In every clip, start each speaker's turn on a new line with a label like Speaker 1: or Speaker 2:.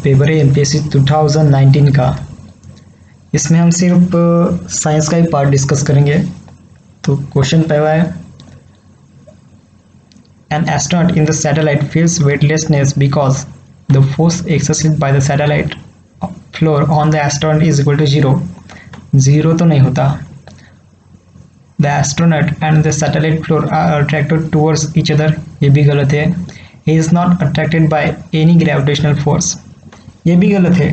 Speaker 1: Paper है MPSC 2019 का। इसमें हम सिर्फ साइंस का ही पार्ट डिस्कस करेंगे। तो क्वेश्चन पहला है, an astronaut in the satellite feels weightlessness because the force exercised by the satellite floor on the astronaut is equal to zero. Zero तो नहीं होता। The astronaut and the satellite floor are attracted towards each other, ये भी गलत है। He is not attracted by any gravitational force, ये भी गलत है।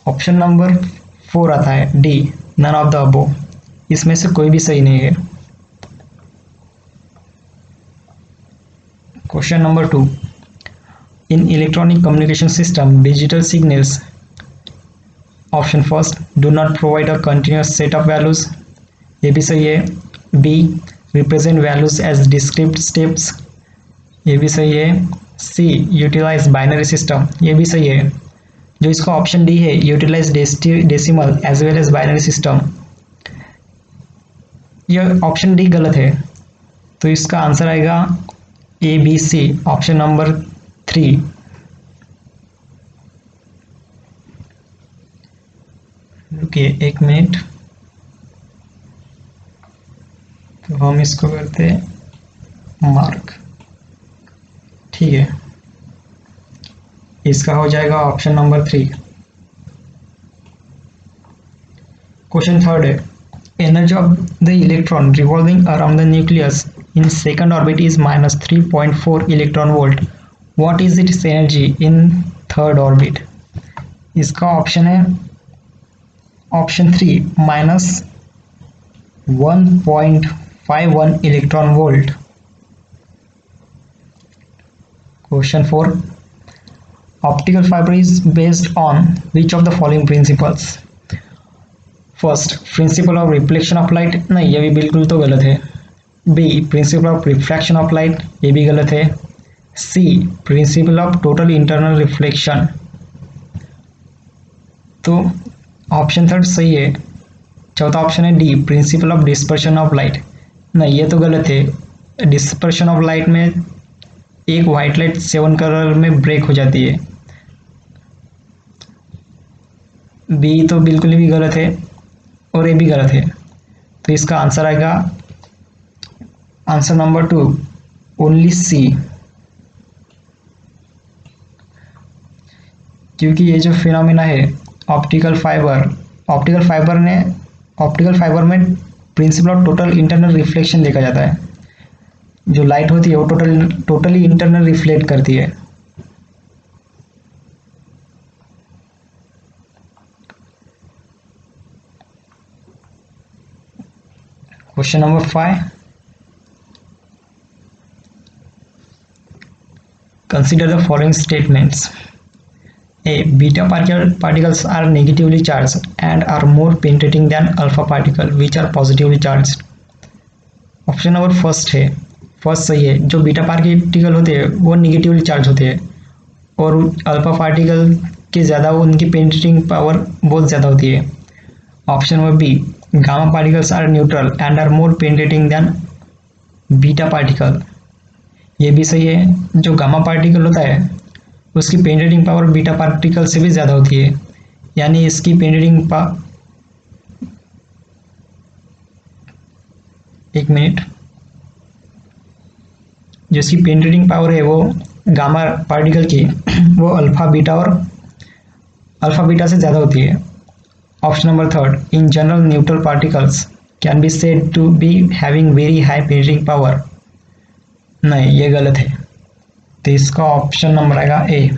Speaker 1: ऑप्शन नंबर 4 आता है D, none of the above, इसमें से कोई भी सही नहीं है। Question number 2, in electronic communication system digital signals, option first, do not provide a continuous set of values, ये भी सही है। B, represent values as discrete steps, ये भी सही है। सी, यूटिलाइज बाइनरी सिस्टम, ये भी सही है। जो इसका ऑप्शन डी है, utilise decimal as well as binary system, यह ऑप्शन डी गलत है। तो इसका आंसर आएगा A B C, option number 3। रुकिए एक मिनट, तो हम इसको करते हैं मार्क, ठीक है। इसका हो जाएगा ऑप्शन नंबर 3। क्वेश्चन थर्ड है, energy of the electron revolving around the nucleus in second orbit is -3.4 electron volt, what is its energy in third orbit. इसका ऑप्शन है option 3, -1.51 electron volt. Question 4, optical fibre is based on which of the following principles. First, principle of reflection of light, नहीं ये भी बिल्कुल तो गलत है। B, principle of reflection of light, ये भी गलत है। C, principle of total internal reflection, तो ऑप्शन थर्ड सही है। चौथा ऑप्शन है D, principle of dispersion of light, नहीं ये तो गलत है। डिस्पर्शन ऑफ लाइट में एक वाइट लाइट 7 कलर में ब्रेक हो जाती है। बी तो बिल्कुल भी गलत है और ये भी गलत है। तो इसका आंसर आएगा आंसर नंबर 2, ओनली सी, क्योंकि ये जो फिनोमिना है ऑप्टिकल फाइबर में principal of total internal reflection देखा जाता है। जो लाइट होती है वो टोटली इंटरनल रिफ्लेक्ट करती है। Question number 5, consider the following statements. A, beta particles are negatively charged and are more penetrating than alpha particles which are positively charged. Option number first सही है। जो बीटा पार्टिकल होते हैं वो negatively charge होते हैं और अल्फा पार्टिकल के ज़्यादा उनकी पेनिट्रेटिंग पावर बहुत ज़्यादा होती है। Option number B, gamma particles are neutral and are more penetrating than beta particle, ये भी सही है। जो गामा पार्टिकल होता है उसकी पेनिट्रेटिंग पावर बीटा पार्टिकल से भी ज़्यादा होती है, यानी इसकी पेनिट्रेटिंग एक मिनट, जो इसकी पेनिट्रेटिंग पावर है वो गामा पार्टिकल की वो अल्फा बीटा से ज़्यादा होती है। Option number third, in general neutral particles can be said to be having very high penetrating power, नहीं ये गलत है। तो इसका ऑप्शन नंबर आएगा A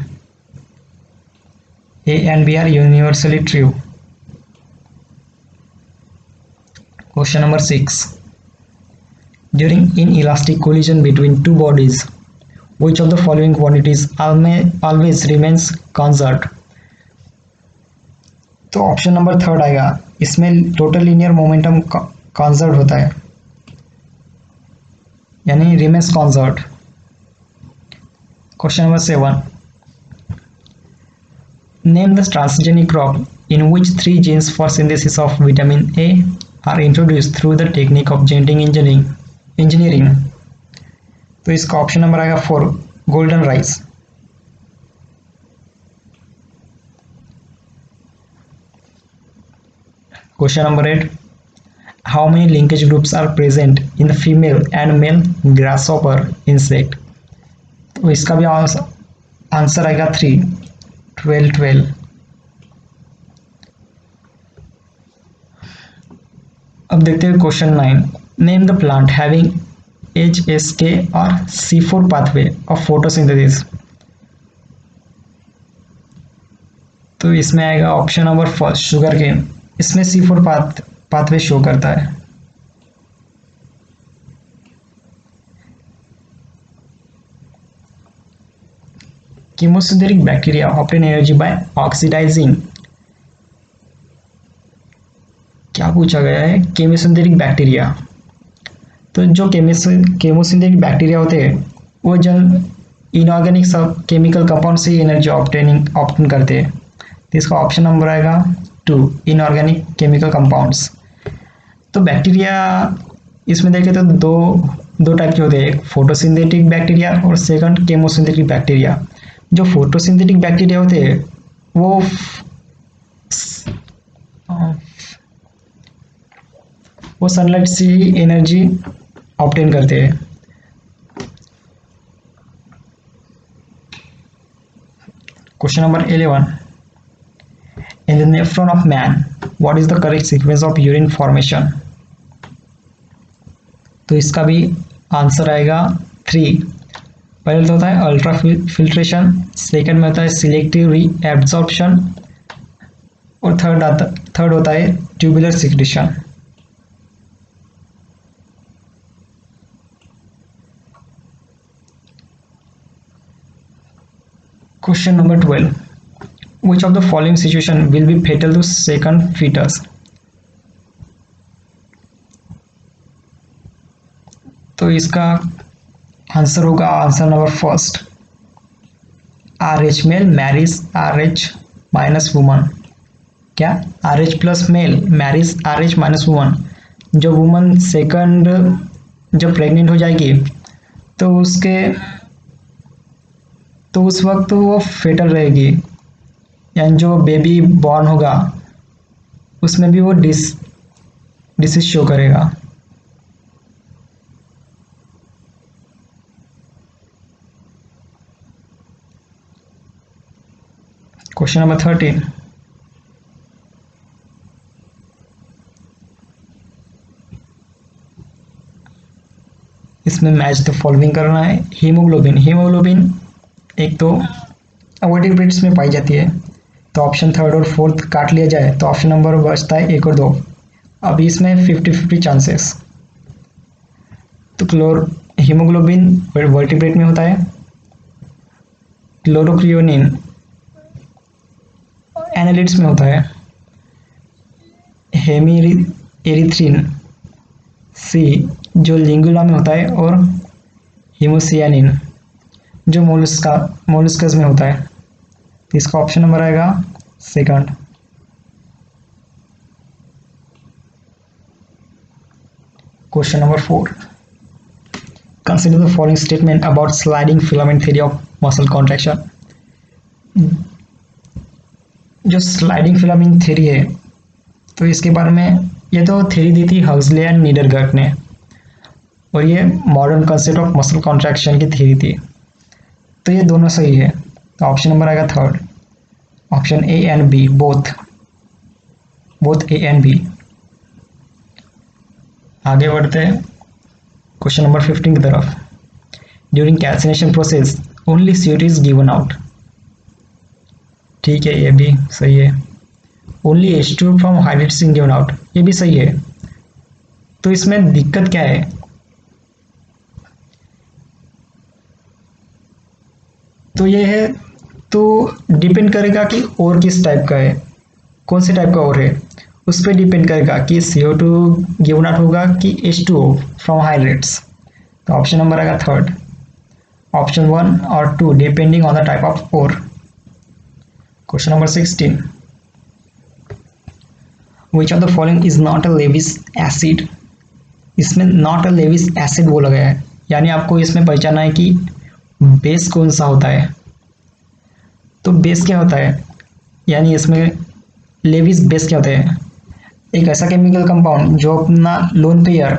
Speaker 1: and B are universally true. Question number 6, during inelastic collision between two bodies which of the following quantities always remains constant। तो option number third आएगा, इसमें टोटल लीनियर मोमेंटम कॉन्जर्व होता है, यानी remains conserve. Question number 7, name the transgenic crop in which 3 genes for synthesis of vitamin A are introduced through the technique of genetic engineering। तो इसका option number आएगा 4, golden rice. Question number 8, how many linkage groups are present in the female and male grasshopper insect? तो इसका भी answer आएगा 3, 12 12। अब देखते हैं question 9, name the plant having HSK और C4 पाथवे ऑफ फोटोसिंथेसिस। तो इसमें आएगा option number first sugarcane, इसमें C4 पाथवे शो करता है। Chemosynthetic bacteria obtain energy by oxidizing, क्या पूछा गया है? Chemosynthetic bacteria. तो जो केमोसिंथेटिक बैक्टीरिया होते हैं वो जन इनऑर्गेनिक सब केमिकल कंपाउंड से एनर्जी ऑप्टेन करते हैं। तो इसका ऑप्शन नंबर आएगा 2, इनऑर्गेनिक केमिकल कंपाउंड्स। तो बैक्टीरिया इसमें देखें तो दो टाइप के होते हैं, एक फोटोसिंथेटिक बैक्टीरिया और सेकंड केमोसिंथेटिक बैक्टीरिया। जो फोटोसिंथेटिक बैक्टीरिया होते हैं वो सनलाइट से ही एनर्जी ऑब्टेन करते हैं। Question number 11, in the nephron of man what is the correct sequence of urine formation? तो इसका भी आंसर आएगा 3। पहले तो होता है अल्ट्रा फिल्ट्रेशन, सेकंड में होता है सिलेक्टिव रीएब्जॉर्प्शन और थर्ड होता है tubular secretion. Question number 12, which of the following situation will be fatal to second fetus? तो इसका आंसर होगा answer number first, RH male marriage RH minus woman. क्या? RH plus male marriage RH minus woman. जो woman second जब pregnant हो जाएगी तो उस वक्त वो फेटल रहेगी, यानी जो बेबी बॉर्न होगा उसमें भी वो डिसीज शो करेगा। क्वेश्चन नंबर 13, इसमें मैच द फॉलोइंग करना है। हीमोग्लोबिन एक तो वर्टिब्रेट्स में पाई जाती है, तो ऑप्शन थर्ड और फोर्थ काट लिया जाए तो ऑप्शन नंबर बचता है 1 और 2। अभी इसमें 50-50 चांसेस। तो हीमोग्लोबिन वर्टिब्रेट में होता है, क्लोरोक्रियोनिन एनालिड्स में होता है, हेमीएरिथ्रिन सी जो लिंगुला में होता है और हीमोसियानिन जो मोलस्कस में होता है। इसका ऑप्शन नंबर आएगा second. Question number 4, consider the following statement about sliding filament theory of muscle contraction. जो स्लाइडिंग फिलामेंट थ्योरी है तो इसके बारे में ये तो थ्योरी दी थी हक्सले एंड नीडरगर्ट ने, और ये modern concept of muscle contraction की थ्योरी थी। तो ये दोनों सही है, तो ऑप्शन नंबर आएगा third, option A and B both A and B. आगे बढ़ते हैं क्वेश्चन नंबर 15 की तरफ। During calcination process only CO2 is given out. ठीक है, ये भी सही है। Only H2 from hydrates given out, ये भी सही है। तो इसमें दिक्कत क्या है? तो ये है, तो डिपेंड करेगा कि और किस टाइप का है, कौन से टाइप का और है, उस पर डिपेंड करेगा कि CO2 गिवन आउट होगा कि H2O फ्रॉम हाइड्रेट्स। तो ऑप्शन नंबर आएगा थर्ड, ऑप्शन 1 और 2 depending on the type of ore. Question number 16, which of the following is not a Lewis acid. इसमें नॉट अ लेविस एसिड बोला गया है, यानी आपको इसमें पहचाना है कि बेस कौन सा होता है। तो बेस क्या होता है, यानी इसमें लेविस बेस क्या होता है? एक ऐसा केमिकल कंपाउंड जो अपना लोन पेयर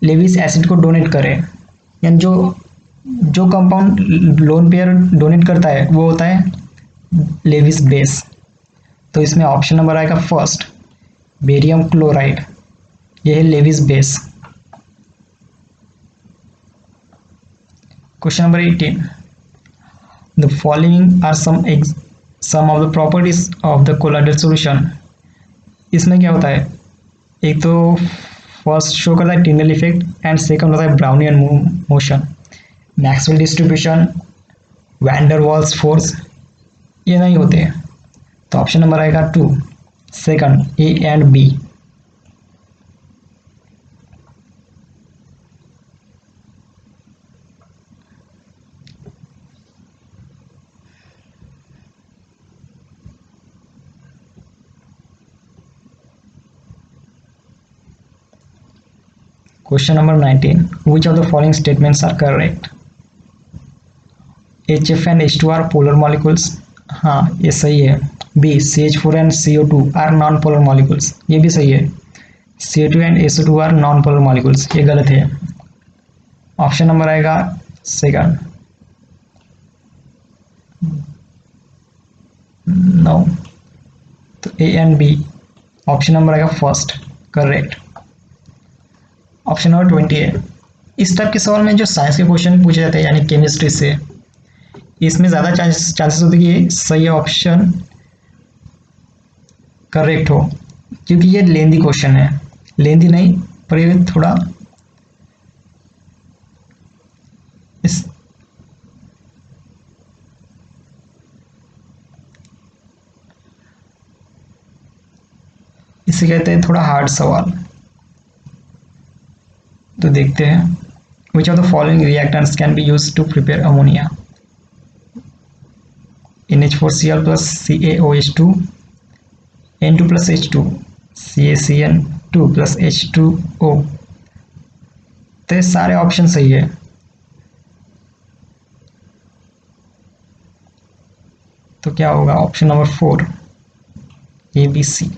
Speaker 1: लेविस एसिड को डोनेट करे, यानी जो जो कंपाउंड लोन पेयर डोनेट करता है वो होता है लेविस बेस। तो इसमें ऑप्शन नंबर आएगा फर्स्ट, बेरियम क्लोराइड, यह है Lewis base. Question number 18, the following are some of the properties of the colloidal solution. इसमें क्या होता है, एक तो फर्स्ट शो करता है टिंडल इफेक्ट एंड सेकंड होता है Brownian motion, Maxwell distribution, van der Waals force, ये नहीं होते। तो ऑप्शन नंबर आएगा 2, second, A and B. Question number 19. Which of the following statements are correct? HF and H2 are polar molecules. हाँ ये सही है। B, CH4 and CO2 are non-polar molecules. ये भी सही है। CO2 and SO2 are non-polar molecules. ये गलत है। ऑप्शन नंबर आएगा सेकंड, नो। तो A and B, option number आएगा फर्स्ट, करेक्ट। ऑप्शन नंबर 20 है। इस टाइप के सवाल में जो साइंस के क्वेश्चन पूछे जाते हैं यानी केमिस्ट्री से, इसमें ज़्यादा चांसेस होते हैं कि सही ऑप्शन करेक्ट हो, क्योंकि ये लेंदी क्वेश्चन है। लेंदी नहीं पर ये थोड़ा इस इसे कहते हैं थोड़ा हार्ड सवाल। तो देखते हैं, which of the following reactants can be used to prepare ammonia. NH4Cl plus CaOH2, N2 plus H2, CaCN2 plus H2O। तो ये सारे ऑप्शन सही है। तो क्या होगा, ऑप्शन नंबर 4, ABC।